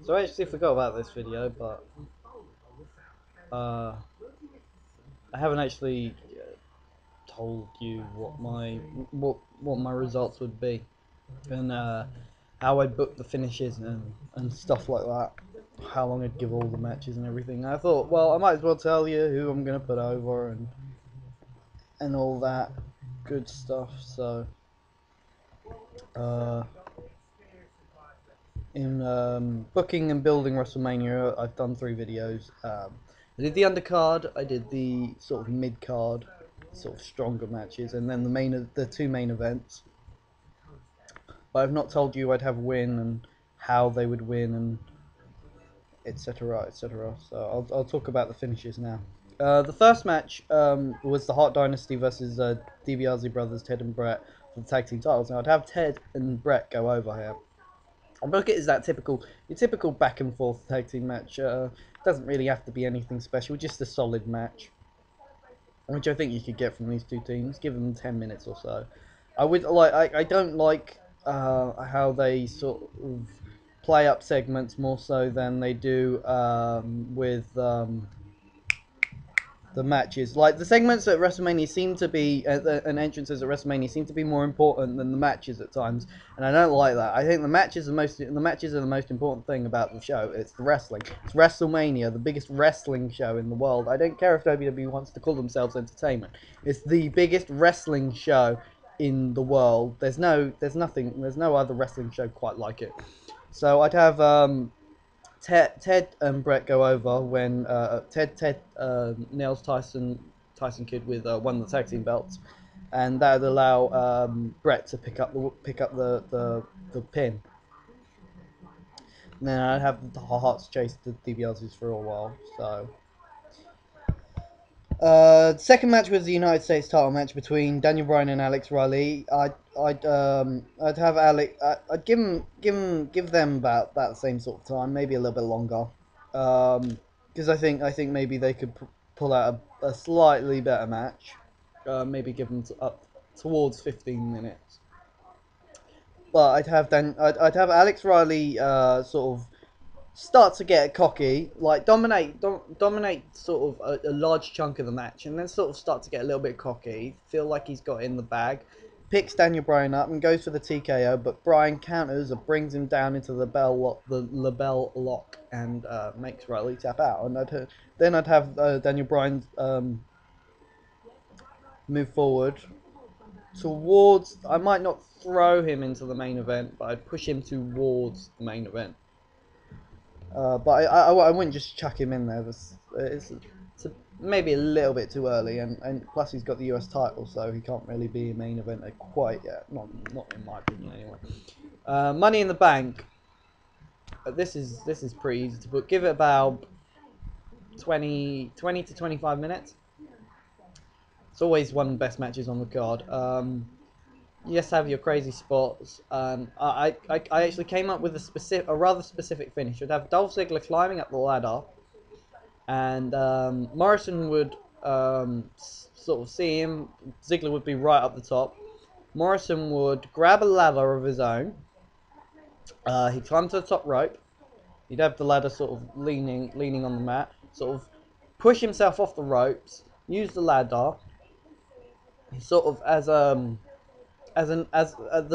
So I actually forgot about this video, but I haven't actually told you what my results would be, and how I'd book the finishes and stuff like that. How long I'd give all the matches and everything. And I thought, well, I might as well tell you who I'm gonna put over and all that good stuff. So in booking and building WrestleMania, I've done 3 videos. I did the undercard, I did the sort of mid card, sort of stronger matches, and then the 2 main events. But I've not told you I'd have a win and how they would win and etc. etc. So I'll talk about the finishes now. The first match was the Hart Dynasty versus DiBiase brothers, Ted and Brett, for the tag team titles. Now I'd have Ted and Brett go over here. I book it as that your typical back and forth tag team match. Doesn't really have to be anything special, just a solid match, which I think you could get from these 2 teams. Give them 10 minutes or so. I don't like how they sort of play up segments more so than they do with the matches. Like the segments at WrestleMania seem to be, and entrances at WrestleMania seem to be more important than the matches at times, and I don't like that. I think the matches are the most important thing about the show. It's the wrestling. It's WrestleMania, the biggest wrestling show in the world. I don't care if WWE wants to call themselves entertainment. It's the biggest wrestling show in the world. There's no other wrestling show quite like it. So I'd have Ted and Brett go over when Ted nails Tyson Kidd with one of the tag team belts, and that would allow Brett to pick up the pin. And then I'd have the Hearts chase the DiBiases for a while. So second match was the United States title match between Daniel Bryan and Alex Riley. I'd have Alex. I'd give them about the same sort of time, maybe a little bit longer, because I think maybe they could pull out a slightly better match. Maybe give them up towards 15 minutes. But I'd have Alex Riley sort of start to get cocky, like dominate sort of a large chunk of the match, and then sort of start to get a little bit cocky, feel like he's got it in the bag, picks Daniel Bryan up and goes for the TKO, but Bryan counters or brings him down into the label lock and makes Riley tap out. And I'd have Daniel Bryan move forward towards, I might not throw him into the main event, but I'd push him towards the main event. But I wouldn't just chuck him in there. It's maybe a little bit too early, and plus he's got the US title, so he can't really be a main eventer quite yet. Not in my opinion, anyway. Money in the Bank. This is pretty easy to book. Give it about 20 to 25 minutes. It's always one of the best matches on the card. Yes, have your crazy spots. I actually came up with a rather specific finish. I'd have Dolph Ziggler climbing up the ladder, and Morrison would sort of see him. Ziggler would be right up the top. Morrison would grab a ladder of his own. He'd climb to the top rope. He'd have the ladder sort of leaning on the mat. Sort of push himself off the ropes. Use the ladder. Sort of as the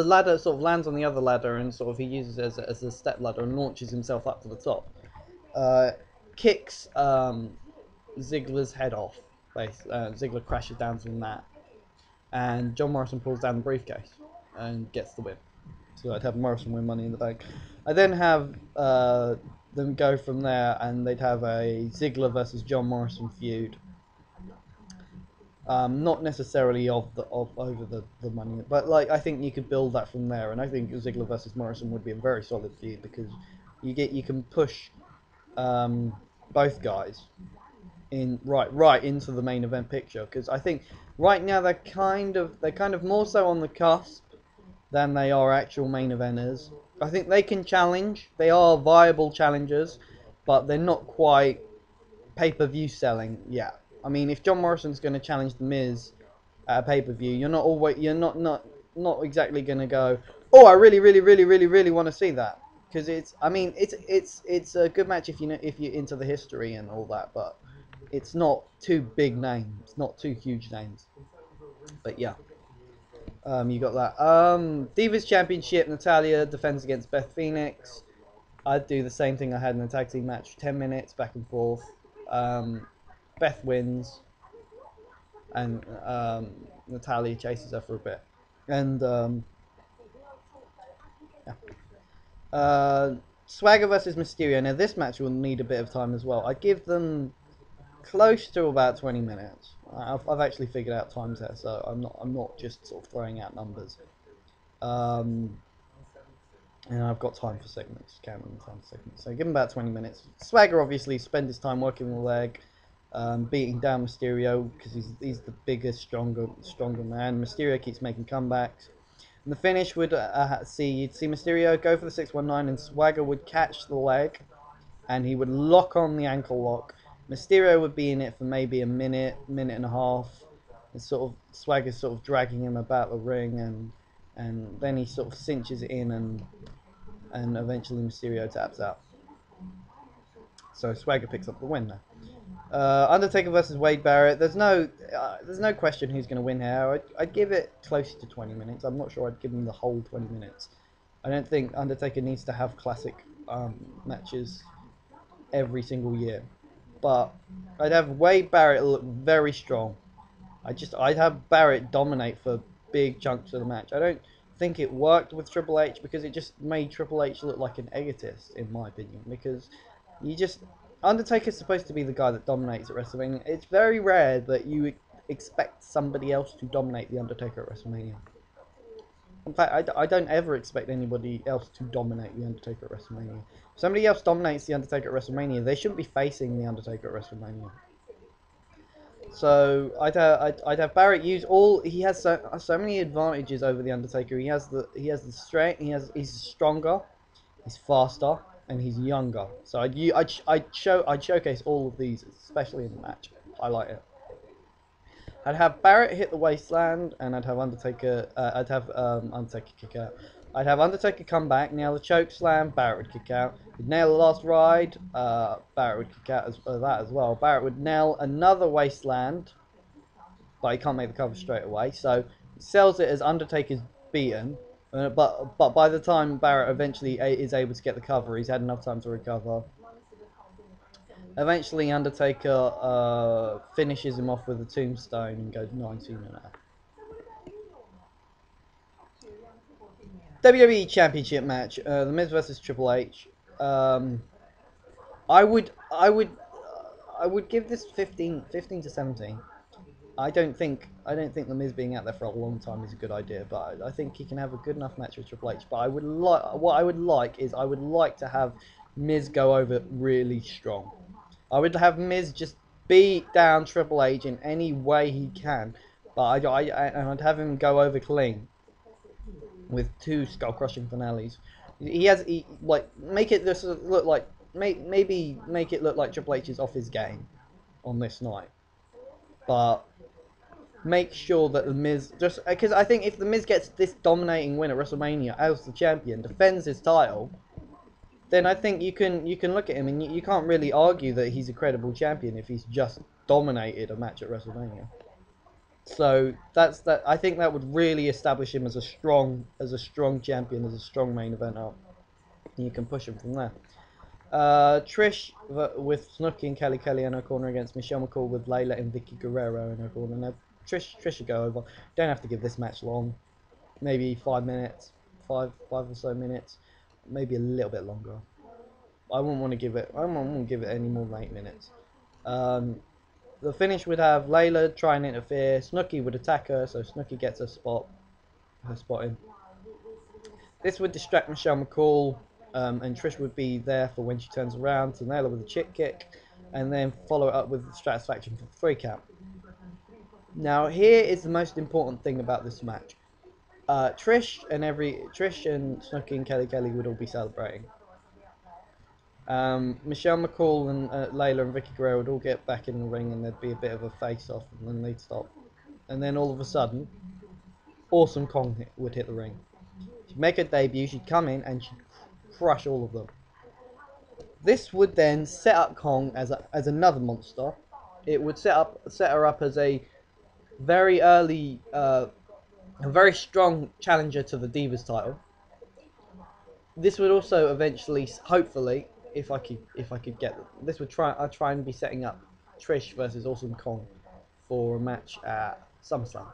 ladder sort of lands on the other ladder, and sort of he uses it as a step ladder and launches himself up to the top. Kicks Ziggler's head off. Ziggler crashes down to the mat, and John Morrison pulls down the briefcase and gets the win. So I'd have Morrison win Money in the Bank. I then have them go from there, and they'd have a Ziggler versus John Morrison feud. Not necessarily over the money, but like I think you could build that from there, and I think Ziggler versus Morrison would be a very solid feud because you can push both guys in right into the main event picture, because I think right now they're kind of more so on the cusp than they are actual main eventers. I think they can challenge, they are viable challengers, but they're not quite pay-per-view selling yet. I mean, if John Morrison's going to challenge The Miz at a pay-per-view, you're not exactly going to go, oh, I really want to see that. because it's, I mean, it's a good match if you know, if you're into the history and all that, but it's not two big names, not two huge names. But yeah, you got that. Divas Championship, Natalya defends against Beth Phoenix. I'd do the same thing I had in the tag team match, 10 minutes back and forth. Beth wins, and Natalya chases her for a bit, and yeah. Swagger versus Mysterio. Now this match will need a bit of time as well. I'd give them close to about 20 minutes. I've actually figured out times there, so I'm not just sort of throwing out numbers. And I've got time for segments, counting time for segments. So give him about 20 minutes. Swagger obviously spend his time working the leg, beating down Mysterio because he's the bigger, stronger man. Mysterio keeps making comebacks. And the finish would you'd see Mysterio go for the 619, and Swagger would catch the leg, and he would lock on the ankle lock. Mysterio would be in it for maybe a minute and a half. And sort of Swagger's sort of dragging him about the ring, and then he sort of cinches it in, and eventually Mysterio taps out. So Swagger picks up the win now. Undertaker versus Wade Barrett. There's no question who's going to win here. I'd give it close to 20 minutes. I'm not sure I'd give him the whole 20 minutes. I don't think Undertaker needs to have classic matches every single year. But I'd have Wade Barrett look very strong. I'd have Barrett dominate for big chunks of the match. I don't think it worked with Triple H because it just made Triple H look like an egotist, in my opinion. Because Undertaker's supposed to be the guy that dominates at WrestleMania. It's very rare that you expect somebody else to dominate the Undertaker at WrestleMania. In fact, I don't ever expect anybody else to dominate the Undertaker at WrestleMania. If somebody else dominates the Undertaker at WrestleMania, they shouldn't be facing the Undertaker at WrestleMania. So I'd have Barrett use all. He has so many advantages over the Undertaker. He has the strength. He's stronger. He's faster. And he's younger. So I'd showcase all of these, especially in the match. Highlight it. I'd have Barrett hit the wasteland, and I'd have Undertaker. Undertaker kick out. I'd have Undertaker come back, nail the choke slam. Barrett would kick out. He'd nail the last ride. Barrett would kick out that as well. Barrett would nail another wasteland, but he can't make the cover straight away. So he sells it as Undertaker's beaten. But by the time Barrett eventually is able to get the cover, he's had enough time to recover. Eventually, Undertaker finishes him off with a tombstone and goes 19-0. WWE Championship match: The Miz versus Triple H. I would give this 15 to 17. I don't think The Miz being out there for a long time is a good idea, but I think he can have a good enough match with Triple H. But what I would like to have Miz go over really strong. I would have Miz just beat down Triple H in any way he can, but I'd have him go over clean with 2 skull-crushing finales. Make it look like maybe make it look like Triple H is off his game on this night, but make sure that The Miz, just because I think if The Miz gets this dominating win at WrestleMania as the champion, defends his title, then I think you can look at him and you can't really argue that he's a credible champion if he's just dominated a match at WrestleMania. So I think that would really establish him as a strong champion, as a strong main eventer. And you can push him from there. Trish with Snooki and Kelly in her corner against Michelle McCool with Layla and Vickie Guerrero in her corner. Now, Trish should go over. Don't have to give this match long. Maybe 5 minutes, five or so minutes, maybe a little bit longer. I wouldn't want to give it any more than 8 minutes. The finish would have Layla try and interfere. Snooki would attack her, so Snooki gets her spot in. This would distract Michelle McCool, and Trish would be there for when she turns around to nail her with a chick kick, and then follow it up with the Stratus for the 3 count. Now here is the most important thing about this match. Trish and Snooki and Kelly would all be celebrating. Michelle McCool and Layla and Vickie Guerrero would all get back in the ring, and there'd be a bit of a face-off, and then they'd stop. And then all of a sudden, Awesome Kong would hit the ring. She'd make her debut, she'd come in, and she'd crush all of them. This would then set up Kong as another monster. It would set her up as a very early, a very strong challenger to the Divas title. This would also eventually, hopefully, if I could get this, would I'd try and be setting up Trish versus Awesome Kong for a match at SummerSlam,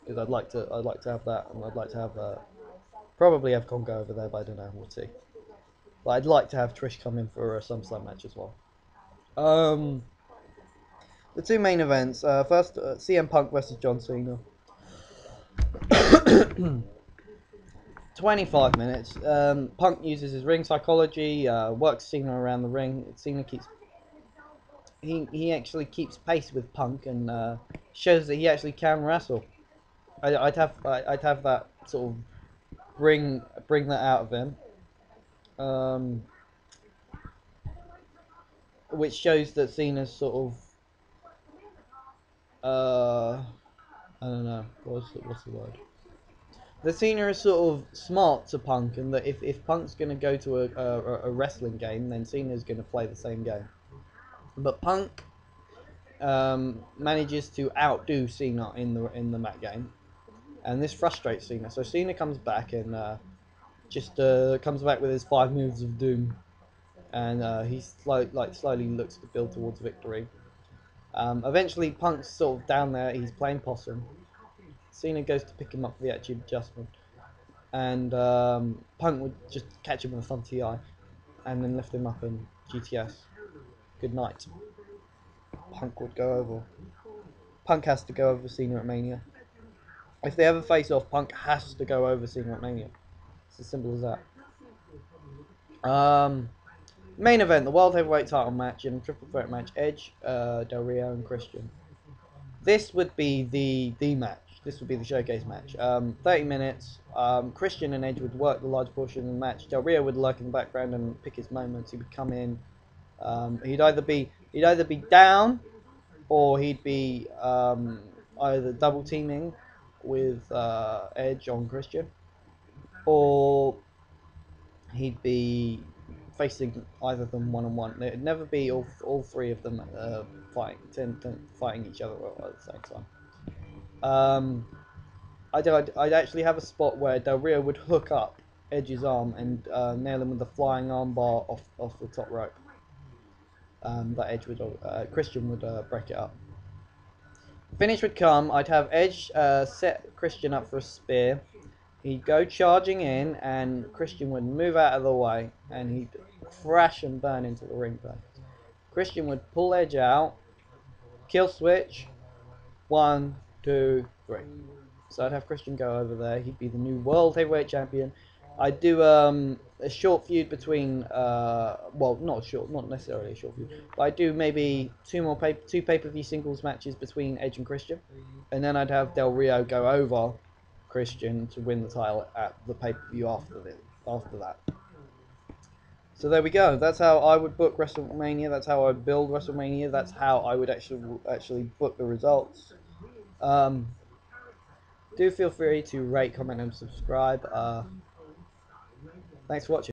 because I'd like to have that, and I'd like to have probably have Kong go over there, but I don't know, we'll see. But I'd like to have Trish come in for a SummerSlam match as well. The two main events. First, CM Punk versus John Cena. 25 minutes. Punk uses his ring psychology, works Cena around the ring. Cena he actually keeps pace with Punk and shows that he actually can wrestle. I'd have that sort of bring that out of him. Which shows that Cena's sort of I don't know, what's the word? The Cena is sort of smart to Punk, and that if Punk's going to go to a wrestling game, then Cena's going to play the same game. But Punk manages to outdo Cena in the mat game, and this frustrates Cena. So Cena comes back and just comes back with his 5 moves of doom, and he slowly looks to build towards victory. Eventually, Punk's sort of down there. He's playing possum. Cena goes to pick him up for the attitude adjustment, and Punk would just catch him with a thumb to the eye, and then lift him up and GTS. Good night. Punk would go over. Punk has to go over Cena at Mania. If they ever face off, Punk has to go over Cena at Mania. It's as simple as that. Main event, the World Heavyweight title match and triple threat match, Edge, Del Rio and Christian. This would be the match. This would be the showcase match. 30 minutes. Christian and Edge would work the large portion of the match. Del Rio would lurk in the background and pick his moments. He would come in. He'd either be down, or he'd be either double teaming with Edge on Christian, or he'd be facing either of them one-on-one. It'd never be all three of them fighting each other at the same time. I'd actually have a spot where Del Rio would hook up Edge's arm and nail him with a flying armbar off the top rope. That Christian would break it up. Finish would come. I'd have Edge set Christian up for a spear. He'd go charging in, and Christian would move out of the way, and he'd crash and burn into the ring post. Christian would pull Edge out, kill switch, 1, 2, 3. So I'd have Christian go over there. He'd be the new World Heavyweight Champion. I'd do a short feud between, well, not necessarily a short feud, but I'd do maybe two pay-per-view singles matches between Edge and Christian, and then I'd have Del Rio go over Christian to win the title at the pay-per-view after that. So there we go. That's how I would book WrestleMania. That's how I would build WrestleMania. That's how I would actually book the results. Do feel free to rate, comment, and subscribe. Thanks for watching.